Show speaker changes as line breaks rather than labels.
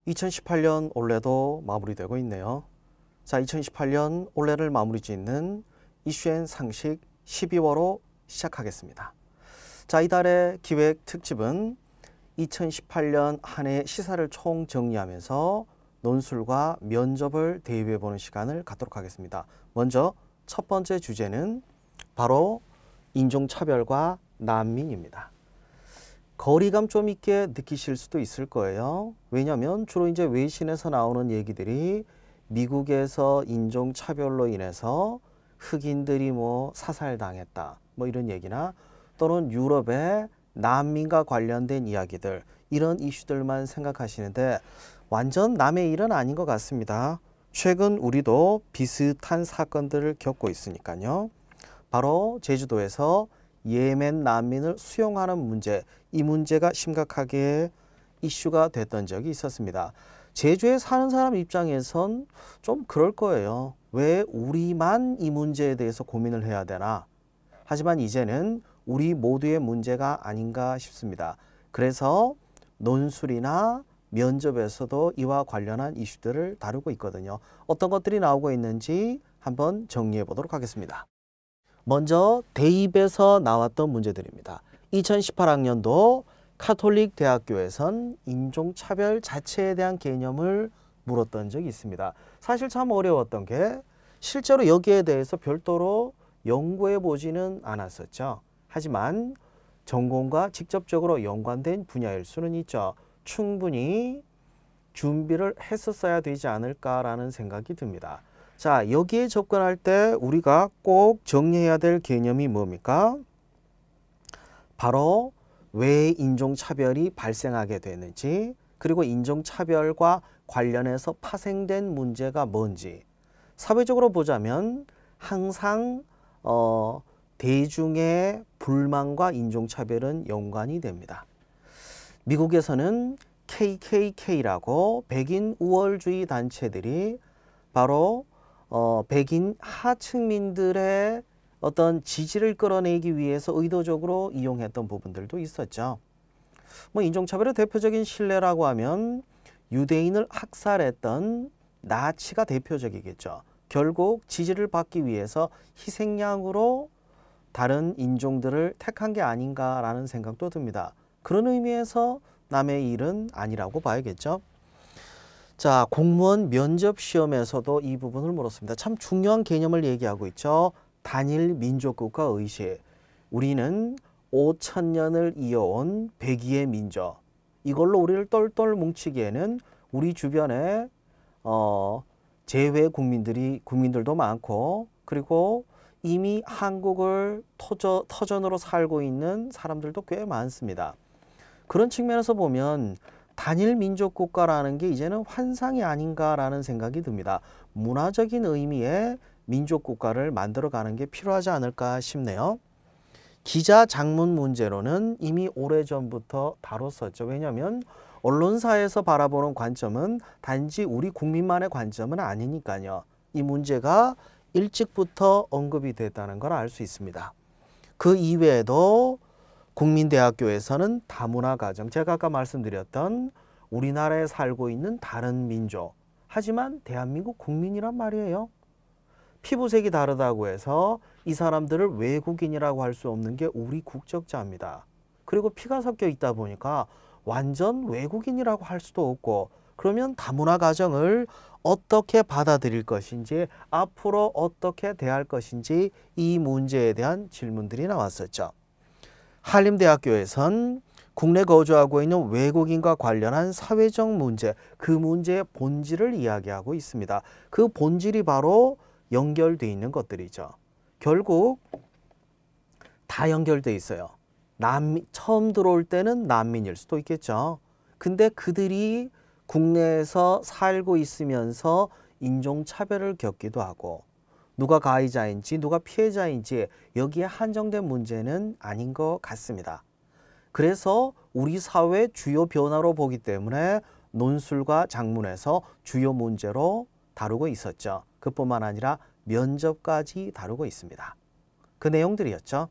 2018년 올해도 마무리되고 있네요. 자, 2018년 올해를 마무리 짓는 이슈앤 상식 12월호 시작하겠습니다. 자, 이달의 기획 특집은 2018년 한 해 시사를 총 정리하면서 논술과 면접을 대입해보는 시간을 갖도록 하겠습니다. 먼저 첫 번째 주제는 바로 인종차별과 난민입니다. 거리감 좀 있게 느끼실 수도 있을 거예요. 왜냐하면 주로 이제 외신에서 나오는 얘기들이 미국에서 인종차별로 인해서 흑인들이 사살당했다 이런 얘기나 또는 유럽의 난민과 관련된 이야기들, 이런 이슈들만 생각하시는데 완전 남의 일은 아닌 것 같습니다. 최근 우리도 비슷한 사건들을 겪고 있으니까요. 바로 제주도에서 예멘 난민을 수용하는 문제, 이 문제가 심각하게 이슈가 됐던 적이 있었습니다. 제주에 사는 사람 입장에선 좀 그럴 거예요. 왜 우리만 이 문제에 대해서 고민을 해야 되나? 하지만 이제는 우리 모두의 문제가 아닌가 싶습니다. 그래서 논술이나 면접에서도 이와 관련한 이슈들을 다루고 있거든요. 어떤 것들이 나오고 있는지 한번 정리해 보도록 하겠습니다. 먼저 대입에서 나왔던 문제들입니다. 2018학년도 카톨릭 대학교에선 인종차별 자체에 대한 개념을 물었던 적이 있습니다. 사실 참 어려웠던 게 실제로 여기에 대해서 별도로 연구해 보지는 않았었죠. 하지만 전공과 직접적으로 연관된 분야일 수는 있죠. 충분히 준비를 했었어야 되지 않을까라는 생각이 듭니다. 자, 여기에 접근할 때 우리가 꼭 정리해야 될 개념이 뭡니까? 바로 왜 인종차별이 발생하게 되는지, 그리고 인종차별과 관련해서 파생된 문제가 뭔지, 사회적으로 보자면 항상 대중의 불만과 인종차별은 연관이 됩니다. 미국에서는 KKK라고 백인 우월주의 단체들이 바로 백인 하층민들의 어떤 지지를 끌어내기 위해서 의도적으로 이용했던 부분들도 있었죠. 인종차별의 대표적인 신뢰라고 하면 유대인을 학살했던 나치가 대표적이겠죠. 결국 지지를 받기 위해서 희생양으로 다른 인종들을 택한 게 아닌가라는 생각도 듭니다. 그런 의미에서 남의 일은 아니라고 봐야겠죠. 자, 공무원 면접 시험에서도 이 부분을 물었습니다. 참 중요한 개념을 얘기하고 있죠. 단일 민족국가 의식. 우리는 5,000년을 이어온 백의의 민족. 이걸로 우리를 똘똘 뭉치기에는 우리 주변에 제외 국민들도 많고, 그리고 이미 한국을 터전으로 살고 있는 사람들도 꽤 많습니다. 그런 측면에서 보면 단일 민족 국가라는 게 이제는 환상이 아닌가라는 생각이 듭니다. 문화적인 의미의 민족 국가를 만들어가는 게 필요하지 않을까 싶네요. 기자 장문 문제로는 이미 오래전부터 다뤘었죠. 왜냐하면 언론사에서 바라보는 관점은 단지 우리 국민만의 관점은 아니니까요. 이 문제가 일찍부터 언급이 됐다는 걸 알 수 있습니다. 그 이외에도 국민대학교에서는 다문화가정, 제가 아까 말씀드렸던 우리나라에 살고 있는 다른 민족, 하지만 대한민국 국민이란 말이에요. 피부색이 다르다고 해서 이 사람들을 외국인이라고 할 수 없는 게 우리 국적자입니다. 그리고 피가 섞여 있다 보니까 완전 외국인이라고 할 수도 없고, 그러면 다문화 가정을 어떻게 받아들일 것인지, 앞으로 어떻게 대할 것인지, 이 문제에 대한 질문들이 나왔었죠. 한림대학교에선 국내 거주하고 있는 외국인과 관련한 사회적 문제, 그 문제의 본질을 이야기하고 있습니다. 그 본질이 바로 연결되어 있는 것들이죠. 결국 다 연결되어 있어요. 처음 들어올 때는 난민일 수도 있겠죠. 근데 그들이 국내에서 살고 있으면서 인종차별을 겪기도 하고, 누가 가해자인지 누가 피해자인지 여기에 한정된 문제는 아닌 것 같습니다. 그래서 우리 사회의 주요 변화로 보기 때문에 논술과 장문에서 주요 문제로 다루고 있었죠. 그뿐만 아니라 면접까지 다루고 있습니다. 그 내용들이었죠.